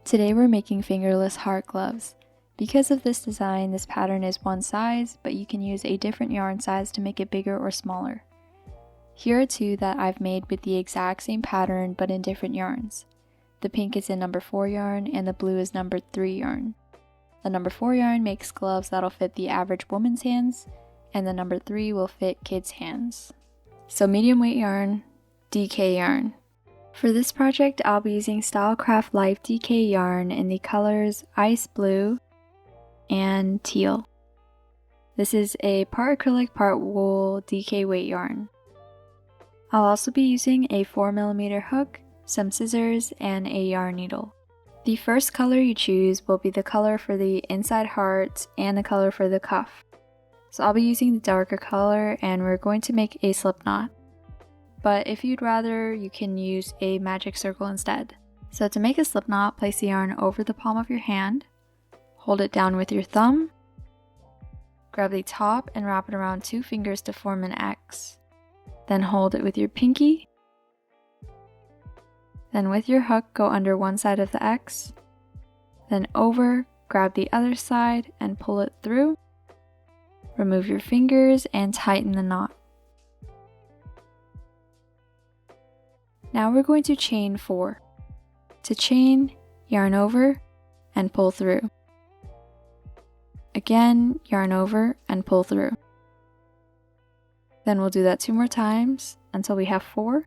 Today we're making fingerless heart gloves. Because of this design, this pattern is one size, but you can use a different yarn size to make it bigger or smaller. Here are two that I've made with the exact same pattern but in different yarns. The pink is in number 4 yarn and the blue is number 3 yarn. The number 4 yarn makes gloves that'll fit the average woman's hands, and the number 3 will fit kids' hands. So medium weight yarn, DK yarn. For this project, I'll be using Stylecraft Life DK yarn in the colors Ice Blue and Teal. This is a part acrylic, part wool DK weight yarn. I'll also be using a 4mm hook, some scissors, and a yarn needle. The first color you choose will be the color for the inside heart and the color for the cuff. So I'll be using the darker color and we're going to make a slip knot. But if you'd rather, you can use a magic circle instead. So to make a slip knot, place the yarn over the palm of your hand, hold it down with your thumb, grab the top and wrap it around 2 fingers to form an X. Then hold it with your pinky. Then with your hook, go under one side of the X. Then over, grab the other side and pull it through. Remove your fingers and tighten the knot. Now we're going to chain 4. To chain, yarn over and pull through. Again, yarn over and pull through. Then we'll do that 2 more times until we have 4.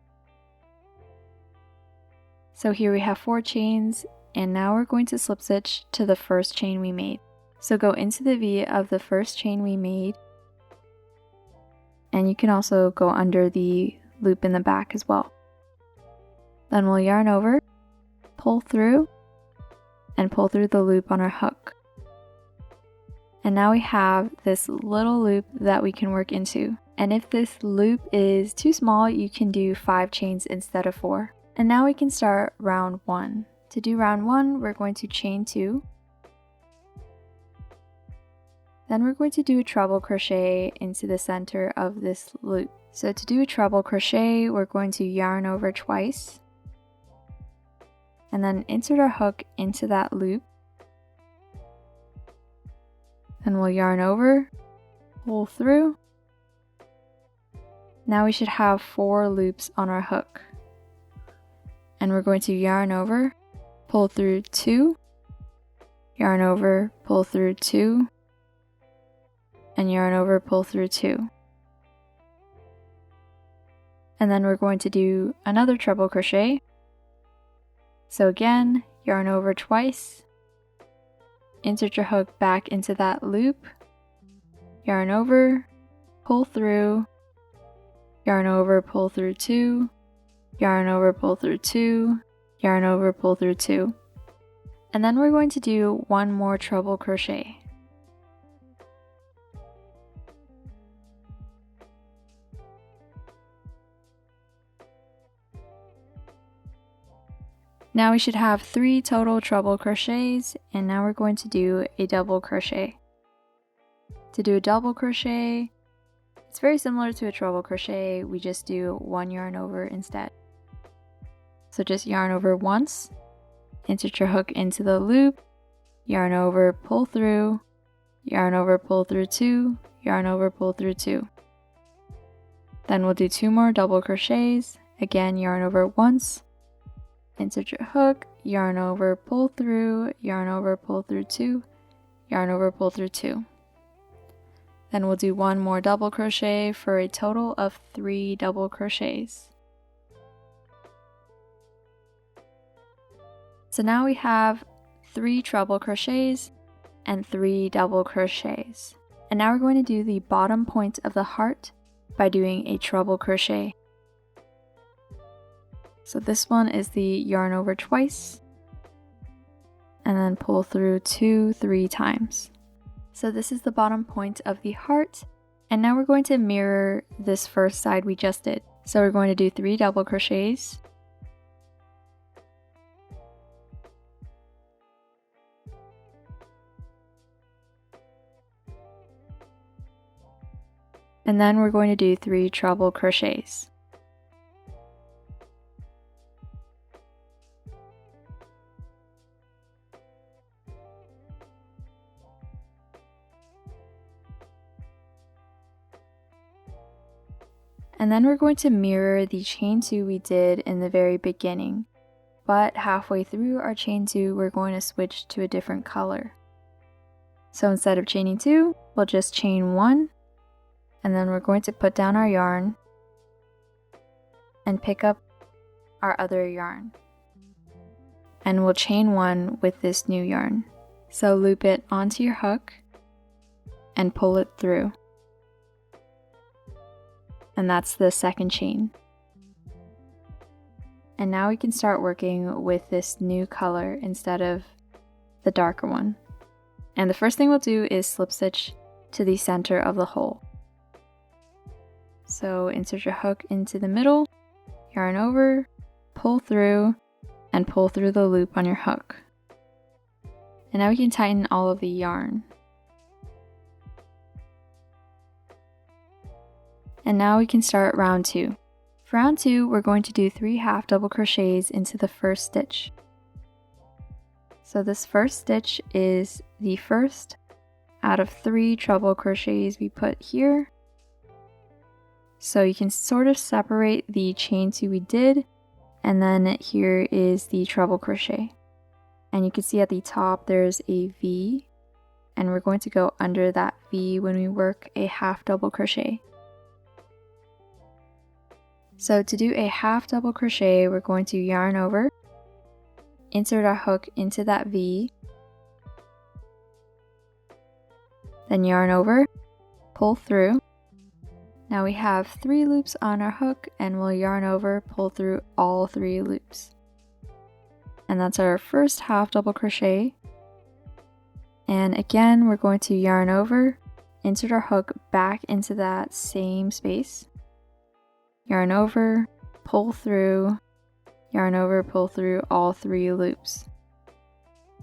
So here we have 4 chains, and now we're going to slip stitch to the first chain we made. So go into the V of the first chain we made, and you can also go under the loop in the back as well. Then we'll yarn over, pull through, and pull through the loop on our hook. And now we have this little loop that we can work into. And if this loop is too small, you can do 5 chains instead of 4. And now we can start round 1. To do round 1, we're going to chain 2. Then we're going to do a treble crochet into the center of this loop. So to do a treble crochet, we're going to yarn over twice. And then insert our hook into that loop. Then we'll yarn over, pull through. Now we should have 4 loops on our hook. And we're going to yarn over, pull through 2, yarn over, pull through 2, and yarn over, pull through 2. And then we're going to do another treble crochet. So again, yarn over twice, insert your hook back into that loop, yarn over, pull through, yarn over, pull through 2, yarn over, pull through 2, yarn over, pull through 2. And then we're going to do 1 more treble crochet. Now we should have 3 total treble crochets, and now we're going to do a double crochet. To do a double crochet, it's very similar to a treble crochet, we just do 1 yarn over instead. So just yarn over once, insert your hook into the loop, yarn over, pull through, yarn over, pull through 2, yarn over, pull through 2. Then we'll do 2 more double crochets, again yarn over once, insert your hook, yarn over, pull through, yarn over, pull through 2, yarn over, pull through 2. Then we'll do 1 more double crochet for a total of 3 double crochets. So now we have 3 treble crochets and 3 double crochets. And now we're going to do the bottom point of the heart by doing a treble crochet. So this one is the yarn over twice, and then pull through 2-3 times. So this is the bottom point of the heart, and now we're going to mirror this first side we just did. So we're going to do 3 double crochets, and then we're going to do 3 treble crochets. And then we're going to mirror the chain 2 we did in the very beginning, but halfway through our chain 2 we're going to switch to a different color. So instead of chaining 2, we'll just chain 1, and then we're going to put down our yarn and pick up our other yarn. And we'll chain 1 with this new yarn. So loop it onto your hook and pull it through. And that's the second chain. And now we can start working with this new color instead of the darker one. And the first thing we'll do is slip stitch to the center of the hole. So insert your hook into the middle, yarn over, pull through, and pull through the loop on your hook. And now we can tighten all of the yarn. And now we can start round 2. For round 2, we're going to do 3 half double crochets into the first stitch. So this first stitch is the first out of 3 treble crochets we put here. So you can sort of separate the chain 2 we did, and then here is the treble crochet. And you can see at the top there's a V, and we're going to go under that V when we work a half double crochet. So to do a half double crochet, we're going to yarn over, insert our hook into that V, then yarn over, pull through. Now we have 3 loops on our hook, and we'll yarn over, pull through all 3 loops. And that's our first half double crochet. And again, we're going to yarn over, insert our hook back into that same space, yarn over, pull through, yarn over, pull through all 3 loops.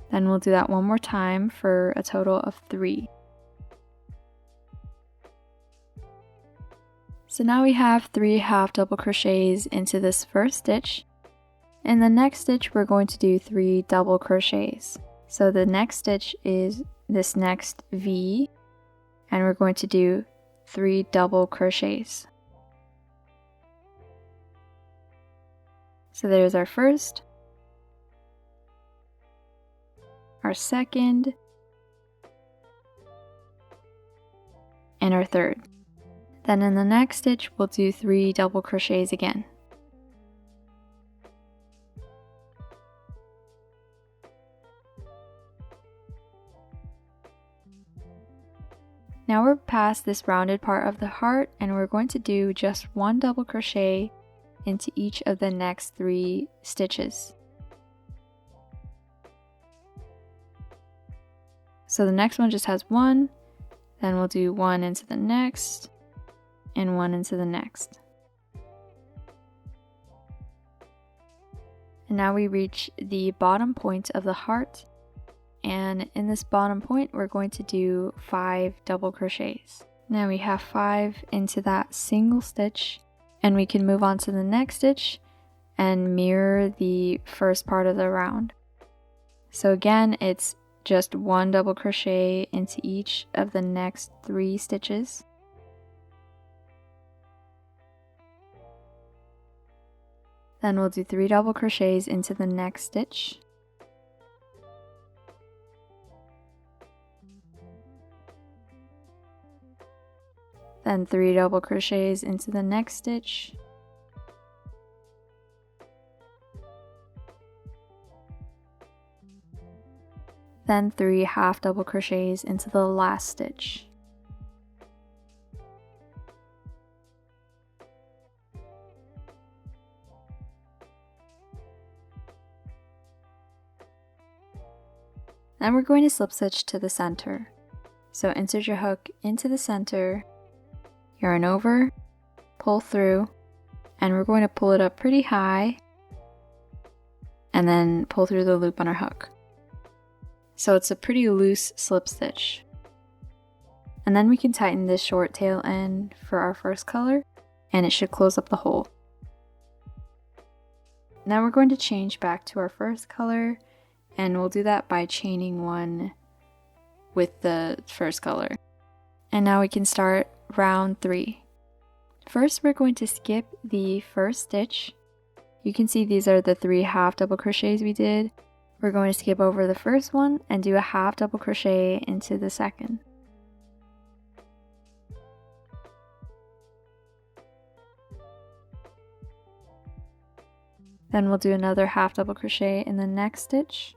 Then we'll do that one more time for a total of 3. So now we have 3 half double crochets into this first stitch. In the next stitch, we're going to do 3 double crochets. So the next stitch is this next V, and we're going to do 3 double crochets. So there's our first, our second, and our third. Then in the next stitch, we'll do 3 double crochets again. Now we're past this rounded part of the heart, and we're going to do just 1 double crochet into each of the next 3 stitches. So the next one just has 1, then we'll do 1 into the next, and 1 into the next. And now we reach the bottom point of the heart, and in this bottom point we're going to do 5 double crochets. Now we have 5 into that single stitch, and we can move on to the next stitch and mirror the first part of the round. So again, it's just 1 double crochet into each of the next 3 stitches. Then we'll do 3 double crochets into the next stitch. Then 3 double crochets into the next stitch. Then 3 half double crochets into the last stitch. Then we're going to slip stitch to the center. So insert your hook into the center, yarn over, pull through, and we're going to pull it up pretty high, and then pull through the loop on our hook. So it's a pretty loose slip stitch. And then we can tighten this short tail end for our first color, and it should close up the hole. Now we're going to change back to our first color, and we'll do that by chaining 1 with the first color. And now we can start round 3. First, we're going to skip the first stitch. You can see these are the 3 half double crochets we did. We're going to skip over the first one and do a half double crochet into the second. Then we'll do another half double crochet in the next stitch.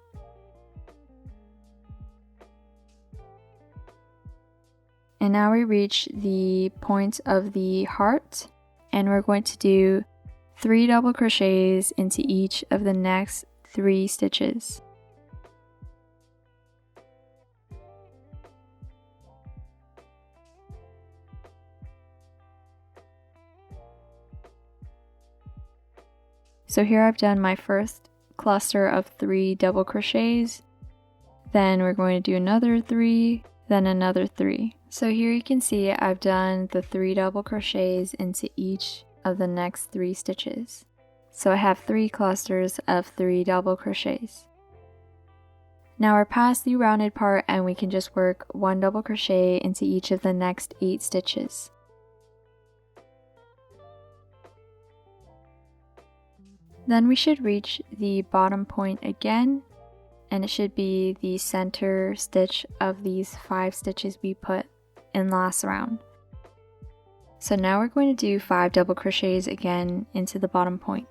And now we reach the point of the heart, and we're going to do 3 double crochets into each of the next 3 stitches. So here I've done my first cluster of 3 double crochets, then we're going to do another 3, then another 3. So here you can see I've done the 3 double crochets into each of the next 3 stitches. So I have 3 clusters of 3 double crochets. Now we're past the rounded part and we can just work 1 double crochet into each of the next 8 stitches. Then we should reach the bottom point again, and it should be the center stitch of these 5 stitches we put in last round. So now we're going to do 5 double crochets again into the bottom point.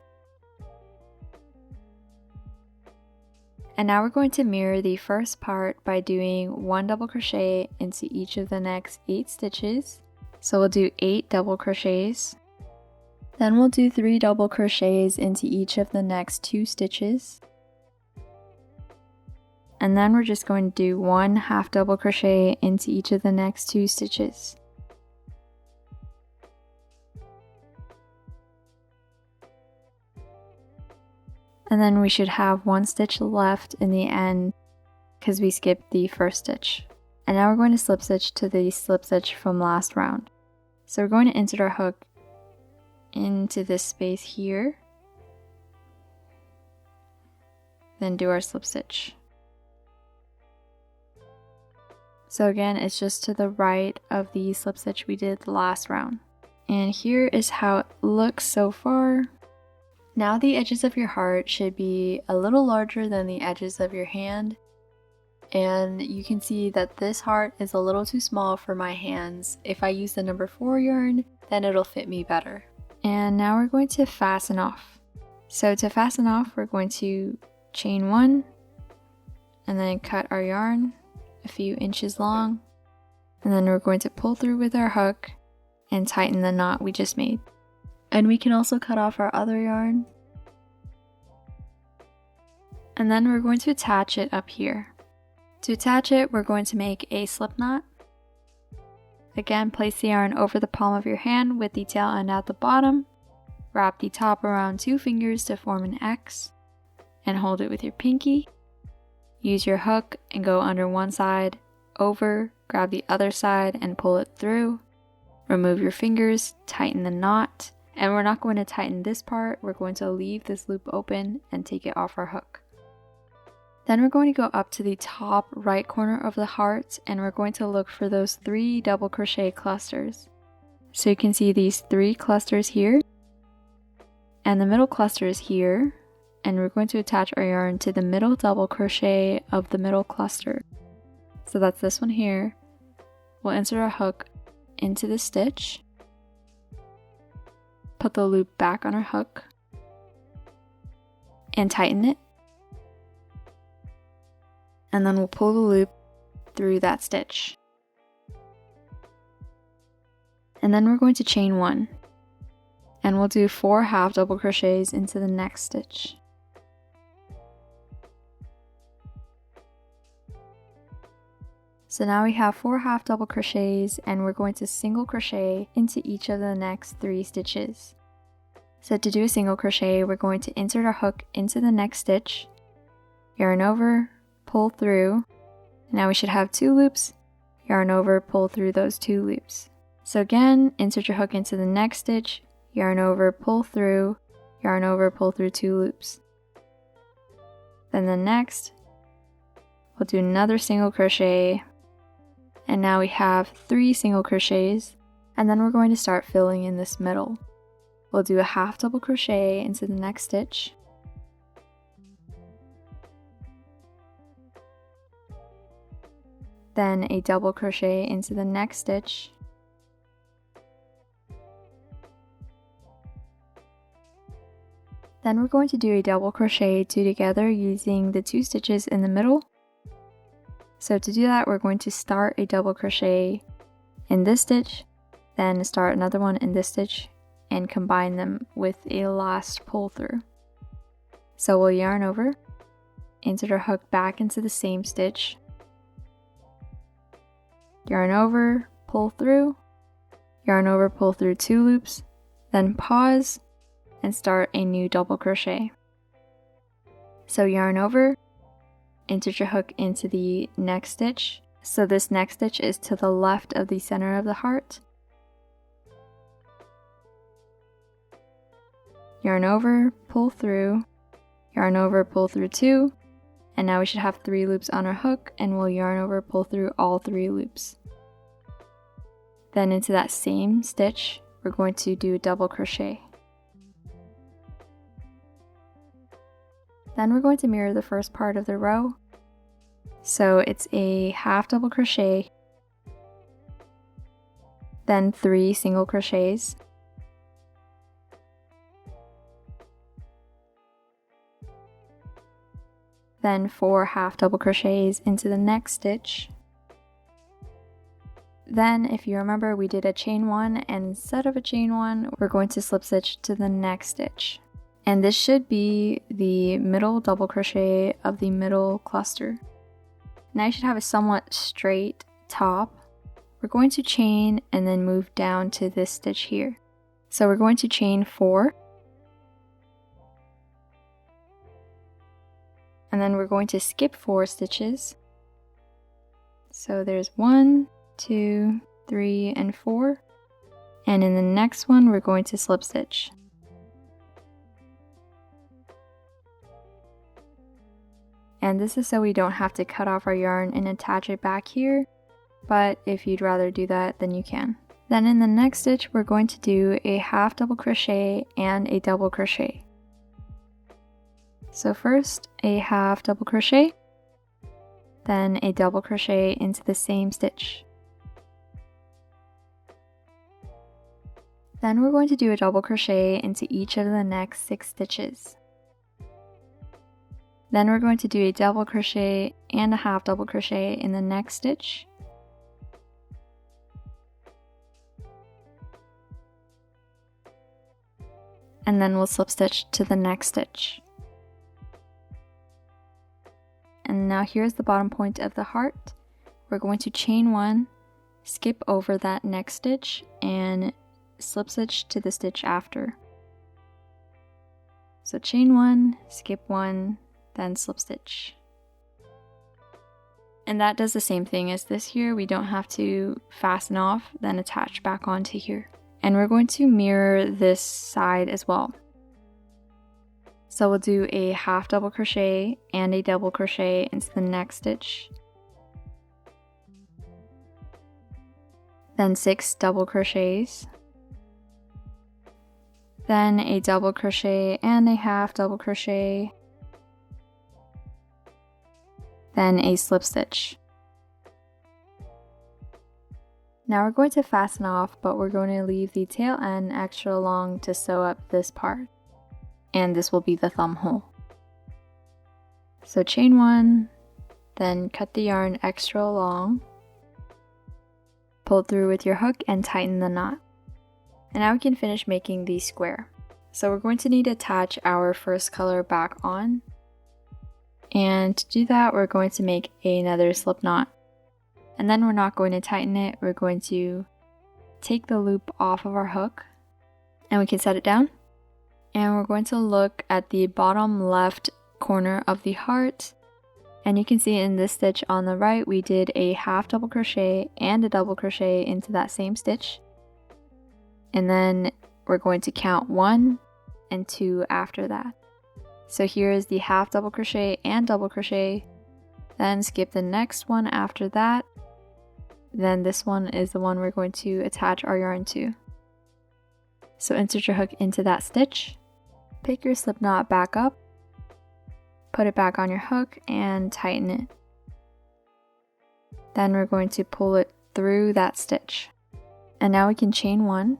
And now we're going to mirror the first part by doing 1 double crochet into each of the next 8 stitches. So we'll do 8 double crochets. Then we'll do 3 double crochets into each of the next 2 stitches. And then we're just going to do 1 half double crochet into each of the next 2 stitches. And then we should have 1 stitch left in the end because we skipped the first stitch. And now we're going to slip stitch to the slip stitch from last round. So we're going to insert our hook into this space here, then do our slip stitch. So again, it's just to the right of the slip stitch we did the last round. And here is how it looks so far. Now the edges of your heart should be a little larger than the edges of your hand. And you can see that this heart is a little too small for my hands. If I use the number 4 yarn, then it'll fit me better. And now we're going to fasten off. So to fasten off, we're going to chain 1 and then cut our yarn a few inches long, and then we're going to pull through with our hook and tighten the knot we just made. And we can also cut off our other yarn, and then we're going to attach it up here. To attach it, we're going to make a slip knot. Again, place the yarn over the palm of your hand with the tail end at the bottom. Wrap the top around 2 fingers to form an X, and hold it with your pinky. Use your hook and go under one side, over, grab the other side and pull it through. Remove your fingers, tighten the knot, and we're not going to tighten this part, we're going to leave this loop open and take it off our hook. Then we're going to go up to the top right corner of the heart and we're going to look for those 3 double crochet clusters. So you can see these 3 clusters here, and the middle cluster is here. And we're going to attach our yarn to the middle double crochet of the middle cluster. So that's this one here. We'll insert our hook into the stitch, put the loop back on our hook, and tighten it. And then we'll pull the loop through that stitch. And then we're going to chain 1. And we'll do 4 half double crochets into the next stitch. So now we have 4 half double crochets and we're going to single crochet into each of the next 3 stitches. So to do a single crochet, we're going to insert our hook into the next stitch, yarn over, pull through. Now we should have 2 loops, yarn over, pull through those 2 loops. So again, insert your hook into the next stitch, yarn over, pull through, yarn over, pull through 2 loops. Then the next, we'll do another single crochet. And now we have 3 single crochets, And then we're going to start filling in this middle. We'll do a half double crochet into the next stitch. Then a double crochet into the next stitch. Then we're going to do a double crochet two together using the 2 stitches in the middle. So to do that, we're going to start a double crochet in this stitch, then start another one in this stitch, and combine them with a last pull through. So we'll yarn over, insert our hook back into the same stitch, yarn over, pull through, yarn over, pull through 2 loops, then pause and start a new double crochet. So yarn over, insert your hook into the next stitch. So this next stitch is to the left of the center of the heart. Yarn over, pull through, yarn over, pull through 2, and now we should have 3 loops on our hook, and we'll yarn over, pull through all 3 loops. Then into that same stitch, we're going to do a double crochet. Then we're going to mirror the first part of the row. So it's a half double crochet, then 3 single crochets, then 4 half double crochets into the next stitch. Then, if you remember, we did a chain 1, and instead of a chain 1, we're going to slip stitch to the next stitch. And this should be the middle double crochet of the middle cluster. Now you should have a somewhat straight top. We're going to chain and then move down to this stitch here. So we're going to chain 4. And then we're going to skip 4 stitches. So there's 1, 2, 3, and 4. And in the next one, we're going to slip stitch. And this is so we don't have to cut off our yarn and attach it back here, but if you'd rather do that, then you can. Then in the next stitch, we're going to do a half double crochet and a double crochet. So first, a half double crochet, then a double crochet into the same stitch. Then we're going to do a double crochet into each of the next 6 stitches. Then we're going to do a double crochet and a half double crochet in the next stitch. And then we'll slip stitch to the next stitch. And now here's the bottom point of the heart. We're going to chain 1, skip over that next stitch, and slip stitch to the stitch after. So chain 1, skip 1, then slip stitch. And that does the same thing as this here. We don't have to fasten off, then attach back onto here. And we're going to mirror this side as well. So we'll do a half double crochet and a double crochet into the next stitch. Then 6 double crochets. Then a double crochet and a half double crochet. Then a slip stitch. Now we're going to fasten off, but we're going to leave the tail end extra long to sew up this part. And this will be the thumb hole. So chain 1, then cut the yarn extra long, pull through with your hook and tighten the knot. And now we can finish making the square. So we're going to need to attach our first color back on. And to do that, we're going to make another slip knot. And then we're not going to tighten it, we're going to take the loop off of our hook, and we can set it down. And we're going to look at the bottom left corner of the heart. And you can see in this stitch on the right, we did a half double crochet and a double crochet into that same stitch. And then we're going to count 1 and 2 after that. So here is the half double crochet and double crochet, then skip the next one after that, then this one is the one we're going to attach our yarn to. So insert your hook into that stitch, pick your slip knot back up, put it back on your hook and tighten it. Then we're going to pull it through that stitch. And now we can chain 1,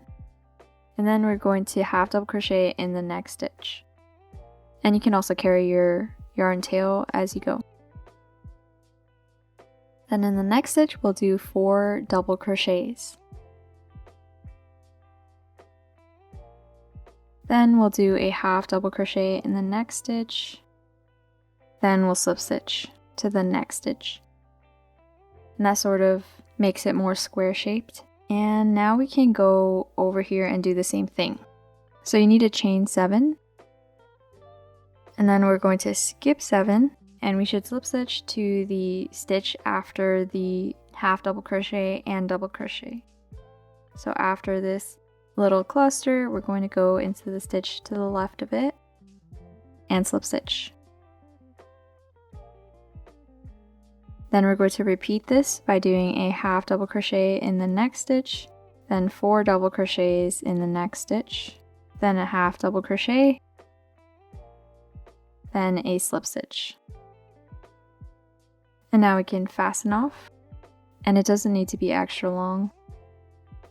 and then we're going to half double crochet in the next stitch. And you can also carry your yarn tail as you go. Then in the next stitch, we'll do 4 double crochets. Then we'll do a half double crochet in the next stitch. Then we'll slip stitch to the next stitch. And that sort of makes it more square shaped. And now we can go over here and do the same thing. So you need to chain 7. And then we're going to skip 7. And we should slip stitch to the stitch after the half double crochet and double crochet. So after this little cluster, we're going to go into the stitch to the left of it and slip stitch. Then we're going to repeat this by doing a half double crochet in the next stitch, then 4 double crochets in the next stitch, then a half double crochet, then a slip stitch. And now we can fasten off, and it doesn't need to be extra long.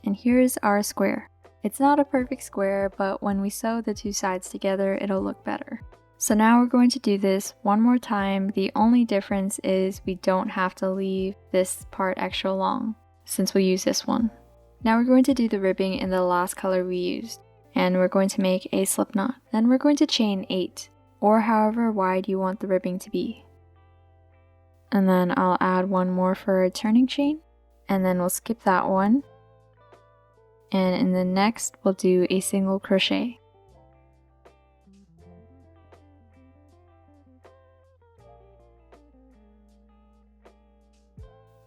And here's our square. It's not a perfect square, but when we sew the 2 sides together, it'll look better. So now we're going to do this one more time. The only difference is we don't have to leave this part extra long, since we use this one. Now we're going to do the ribbing in the last color we used, and we're going to make a slip knot. Then we're going to chain 8, or however wide you want the ribbing to be. And then I'll add 1 more for a turning chain, and then we'll skip that one. And in the next, we'll do a single crochet.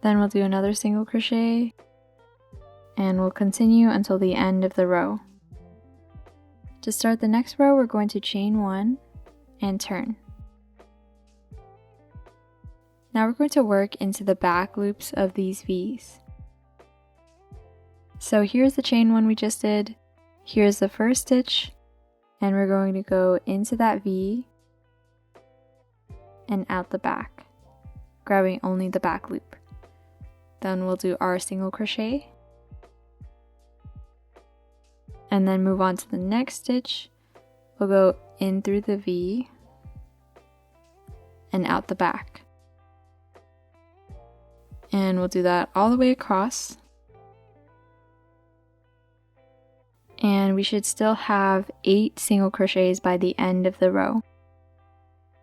Then we'll do another single crochet, and we'll continue until the end of the row. To start the next row, we're going to chain 1 and turn. Now we're going to work into the back loops of these V's. So here's the chain 1 we just did, here's the first stitch, and we're going to go into that V and out the back, grabbing only the back loop. Then we'll do our single crochet, and then move on to the next stitch. We'll go in through the V and out the back. And we'll do that all the way across. And we should still have 8 single crochets by the end of the row.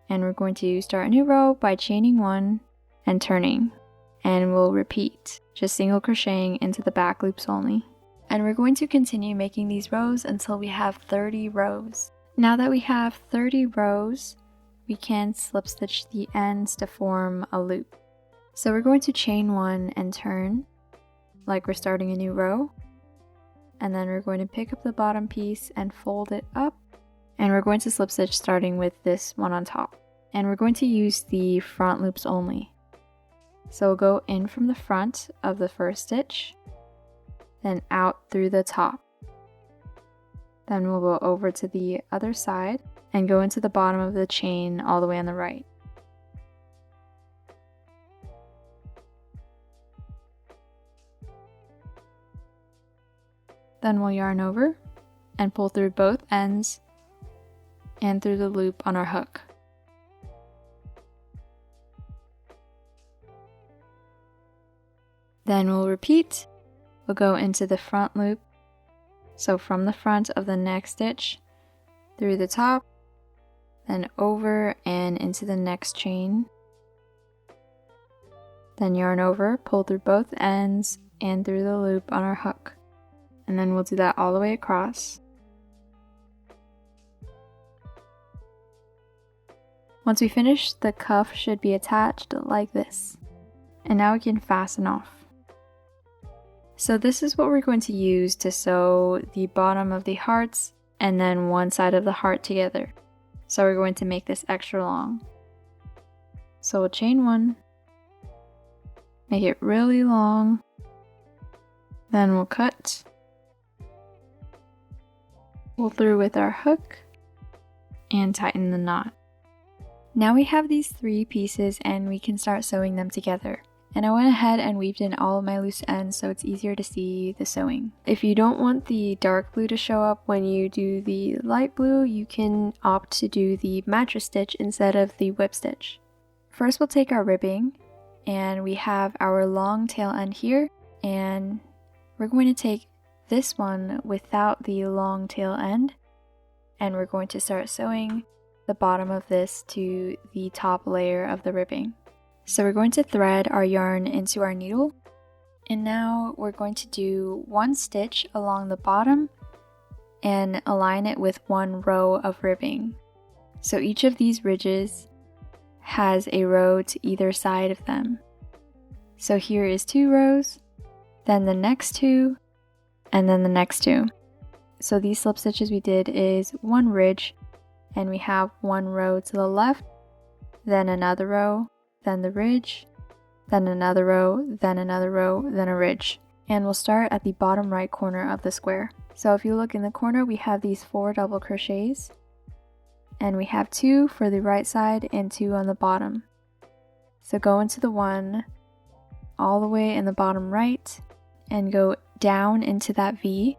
And we're going to start a new row by chaining 1 and turning. And we'll repeat, just single crocheting into the back loops only. And we're going to continue making these rows until we have 30 rows. Now that we have 30 rows, we can slip stitch the ends to form a loop. So we're going to chain 1 and turn, like we're starting a new row. And then we're going to pick up the bottom piece and fold it up. And we're going to slip stitch starting with this one on top. And we're going to use the front loops only. So we'll go in from the front of the first stitch, then out through the top. Then we'll go over to the other side and go into the bottom of the chain all the way on the right. Then we'll yarn over and pull through both ends and through the loop on our hook. Then we'll repeat. We'll go into the front loop, so from the front of the next stitch, through the top, then over and into the next chain. Then yarn over, pull through both ends and through the loop on our hook. And then we'll do that all the way across. Once we finish, the cuff should be attached like this. And now we can fasten off. So this is what we're going to use to sew the bottom of the hearts and then one side of the heart together. So we're going to make this extra long. So we'll chain 1 make it really long, then we'll cut, pull through with our hook, and tighten the knot. Now we have these 3 pieces and we can start sewing them together. And I went ahead and weaved in all of my loose ends so it's easier to see the sewing. If you don't want the dark blue to show up when you do the light blue, you can opt to do the mattress stitch instead of the whip stitch. First we'll take our ribbing, and we have our long tail end here, and we're going to take this one without the long tail end, and we're going to start sewing the bottom of this to the top layer of the ribbing. So we're going to thread our yarn into our needle, and now we're going to do 1 stitch along the bottom and align it with 1 row of ribbing. So each of these ridges has a row to either side of them. So here is 2 rows, then the next 2, and then the next 2. So these slip stitches we did is 1 ridge, and we have 1 row to the left, then another row, then the ridge, then another row, then another row, then a ridge. And we'll start at the bottom right corner of the square. So if you look in the corner, we have these 4 double crochets, and we have 2 for the right side and 2 on the bottom. So go into the one all the way in the bottom right and go down into that V,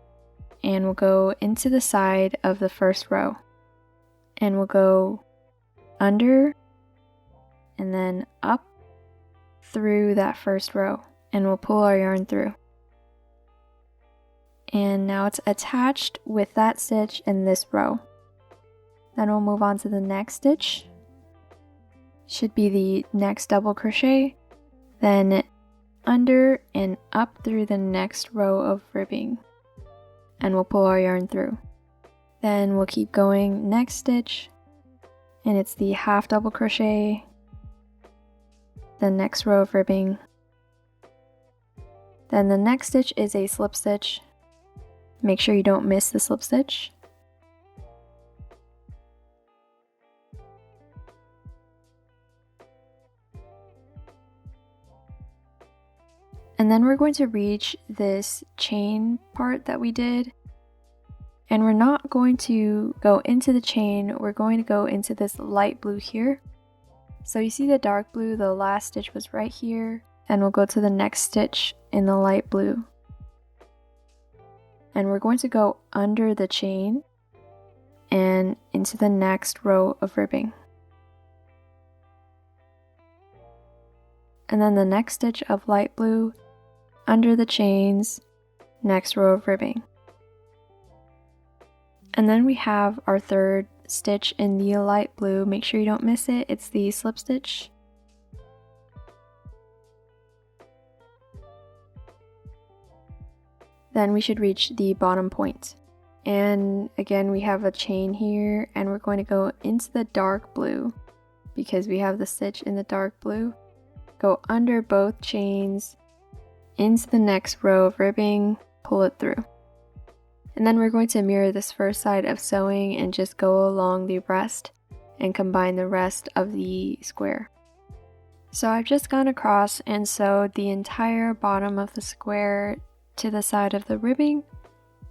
and we'll go into the side of the first row, and we'll go under and then up through that first row, and we'll pull our yarn through. And now it's attached with that stitch in this row. Then we'll move on to the next stitch. Should be the next double crochet, then under and up through the next row of ribbing, and we'll pull our yarn through. Then we'll keep going, next stitch, and it's the half double crochet, the next row of ribbing, then the next stitch is a slip stitch. Make sure you don't miss the slip stitch. And then we're going to reach this chain part that we did, and we're not going to go into the chain, we're going to go into this light blue here. So you see the dark blue, the last stitch was right here, and we'll go to the next stitch in the light blue. And we're going to go under the chain and into the next row of ribbing. And then the next stitch of light blue, under the chains, next row of ribbing. And then we have our third stitch in the light blue. Make sure you don't miss it, it's the slip stitch. Then we should reach the bottom point. And again, we have a chain here, and we're going to go into the dark blue because we have the stitch in the dark blue. Go under both chains, into the next row of ribbing, pull it through. And then we're going to mirror this first side of sewing and just go along the rest and combine the rest of the square. So I've just gone across and sewed the entire bottom of the square to the side of the ribbing,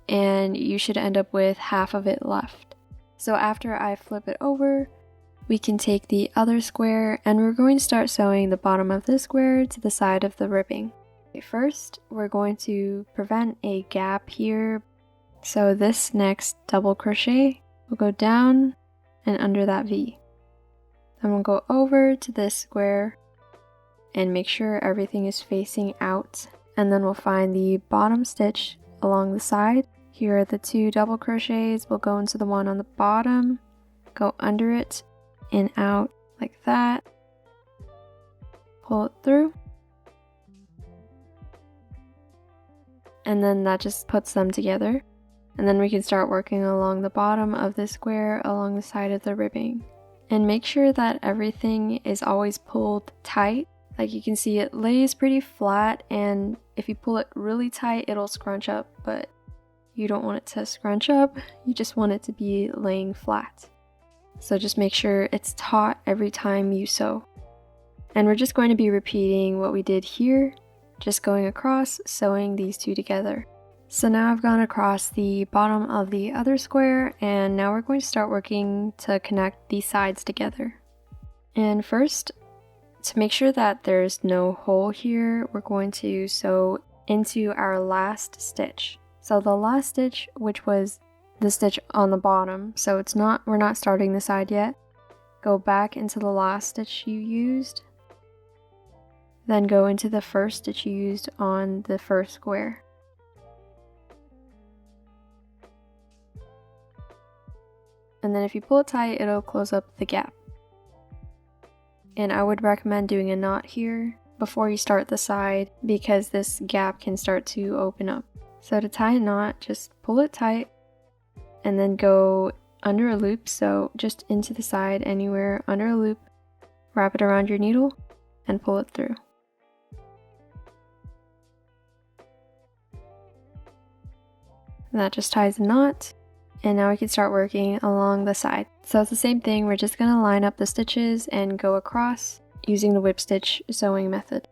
and you should end up with half of it left. So after I flip it over, we can take the other square and we're going to start sewing the bottom of this square to the side of the ribbing. Okay, first, we're going to prevent a gap here. So this next double crochet will go down and under that V. Then we'll go over to this square and make sure everything is facing out. And then we'll find the bottom stitch along the side. Here are the 2 double crochets. We'll go into the one on the bottom, go under it and out like that. Pull it through. And then that just puts them together. And then we can start working along the bottom of the square along the side of the ribbing. And make sure that everything is always pulled tight. Like you can see, it lays pretty flat, and if you pull it really tight, it'll scrunch up, but you don't want it to scrunch up, you just want it to be laying flat. So just make sure it's taut every time you sew. And we're just going to be repeating what we did here, just going across, sewing these two together. So now I've gone across the bottom of the other square, and now we're going to start working to connect these sides together. And first, to make sure that there's no hole here, we're going to sew into our last stitch. So the last stitch, which was the stitch on the bottom, so we're not starting the side yet. Go back into the last stitch you used, then go into the first stitch you used on the first square. And then if you pull it tight, it'll close up the gap. And I would recommend doing a knot here before you start the side, because this gap can start to open up. So to tie a knot, just pull it tight and then go under a loop, so just into the side anywhere under a loop, wrap it around your needle and pull it through. And that just ties a knot. And now we can start working along the side. So it's the same thing, we're just going to line up the stitches and go across using the whip stitch sewing method.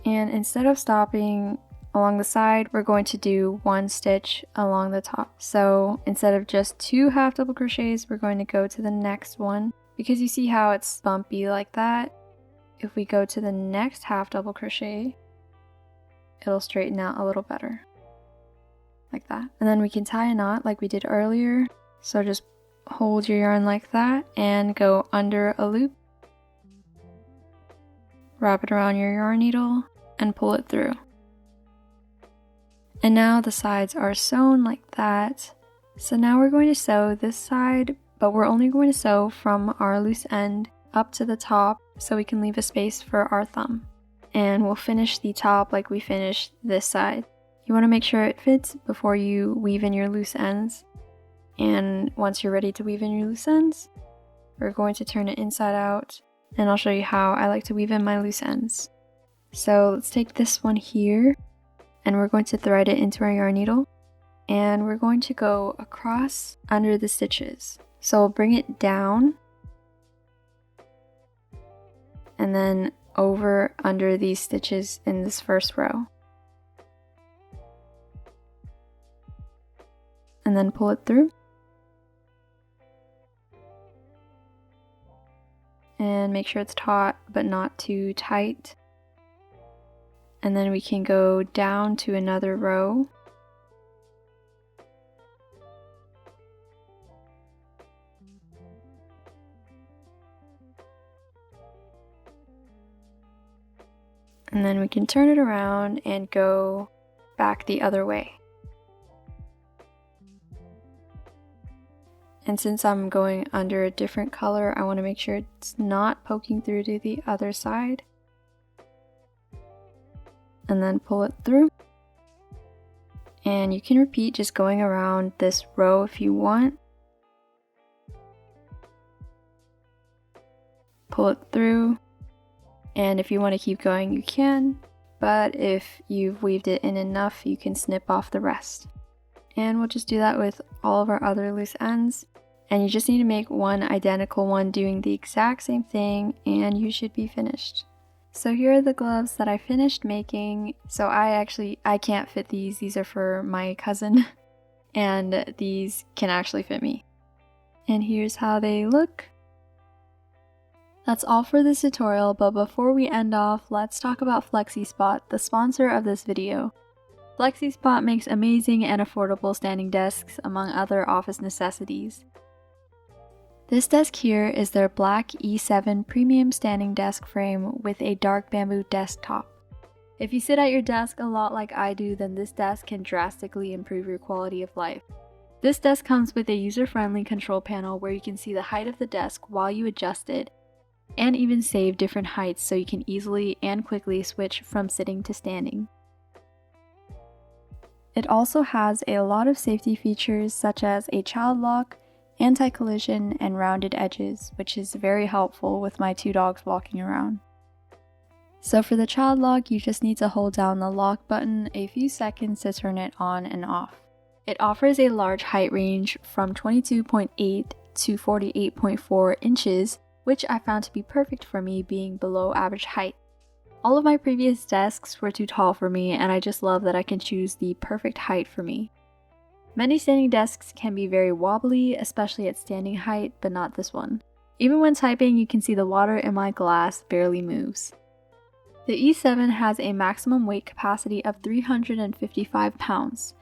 And instead of stopping along the side, we're going to do one stitch along the top. So instead of just 2 half double crochets, we're going to go to the next one. Because you see how it's bumpy like that? If we go to the next half double crochet, it'll straighten out a little better. Like that. And then we can tie a knot like we did earlier. So just hold your yarn like that and go under a loop. Wrap it around your yarn needle and pull it through. And now the sides are sewn like that. So now we're going to sew this side, but we're only going to sew from our loose end up to the top so we can leave a space for our thumb. And we'll finish the top like we finished this side. You want to make sure it fits before you weave in your loose ends. And once you're ready to weave in your loose ends, we're going to turn it inside out, and I'll show you how I like to weave in my loose ends. So let's take this one here, and we're going to thread it into our yarn needle, and we're going to go across under the stitches. So we'll bring it down, and then over under these stitches in this first row. And then pull it through. And make sure it's taut but not too tight. And then we can go down to another row. And then we can turn it around and go back the other way. And since I'm going under a different color, I want to make sure it's not poking through to the other side. And then pull it through. And you can repeat just going around this row if you want. Pull it through. And if you want to keep going, you can. But if you've weaved it in enough, you can snip off the rest. And we'll just do that with all of our other loose ends. And you just need to make one identical one doing the exact same thing, and you should be finished. So here are the gloves that I finished making. So I can't fit these. These are for my cousin. And these can actually fit me. And here's how they look. That's all for this tutorial, but before we end off, let's talk about Flexispot, the sponsor of this video. Flexispot makes amazing and affordable standing desks, among other office necessities. This desk here is their black E7 premium standing desk frame with a dark bamboo desktop. If you sit at your desk a lot like I do, then this desk can drastically improve your quality of life. This desk comes with a user-friendly control panel where you can see the height of the desk while you adjust it, and even save different heights so you can easily and quickly switch from sitting to standing. It also has a lot of safety features such as a child lock, anti-collision, and rounded edges, which is very helpful with my 2 dogs walking around. So for the child lock, you just need to hold down the lock button a few seconds to turn it on and off. It offers a large height range from 22.8 to 48.4 inches, which I found to be perfect for me being below average height. All of my previous desks were too tall for me, and I just love that I can choose the perfect height for me. Many standing desks can be very wobbly, especially at standing height, but not this one. Even when typing, you can see the water in my glass barely moves. The E7 has a maximum weight capacity of 355 pounds.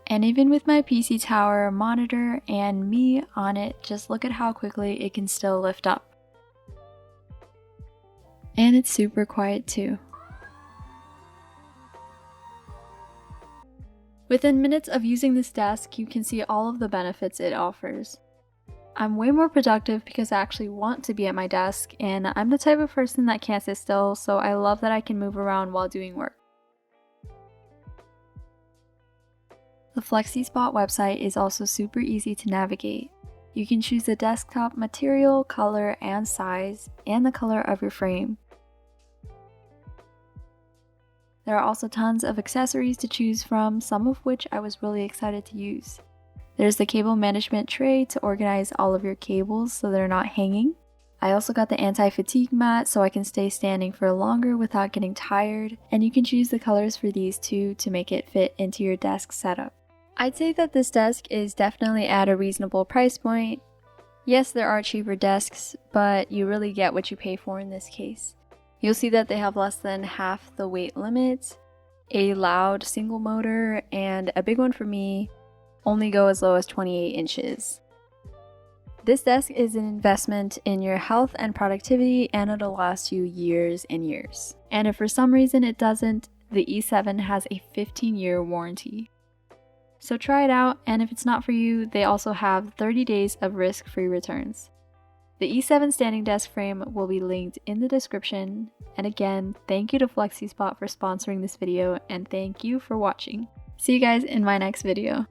And even with my PC tower, monitor, and me on it, just look at how quickly it can still lift up. And it's super quiet too. Within minutes of using this desk, you can see all of the benefits it offers. I'm way more productive because I actually want to be at my desk, and I'm the type of person that can't sit still, so I love that I can move around while doing work. The Flexispot website is also super easy to navigate. You can choose the desktop material, color, and size, and the color of your frame. There are also tons of accessories to choose from, some of which I was really excited to use. There's the cable management tray to organize all of your cables so they're not hanging. I also got the anti-fatigue mat so I can stay standing for longer without getting tired, and you can choose the colors for these too to make it fit into your desk setup. I'd say that this desk is definitely at a reasonable price point. Yes, there are cheaper desks, but you really get what you pay for in this case. You'll see that they have less than half the weight limit, a loud single motor, and a big one for me, only go as low as 28 inches. This desk is an investment in your health and productivity, and it'll last you years and years. And if for some reason it doesn't, the E7 has a 15-year warranty. So try it out, and if it's not for you, they also have 30 days of risk-free returns. The E7 standing desk frame will be linked in the description, and again, thank you to Flexispot for sponsoring this video, and thank you for watching. See you guys in my next video.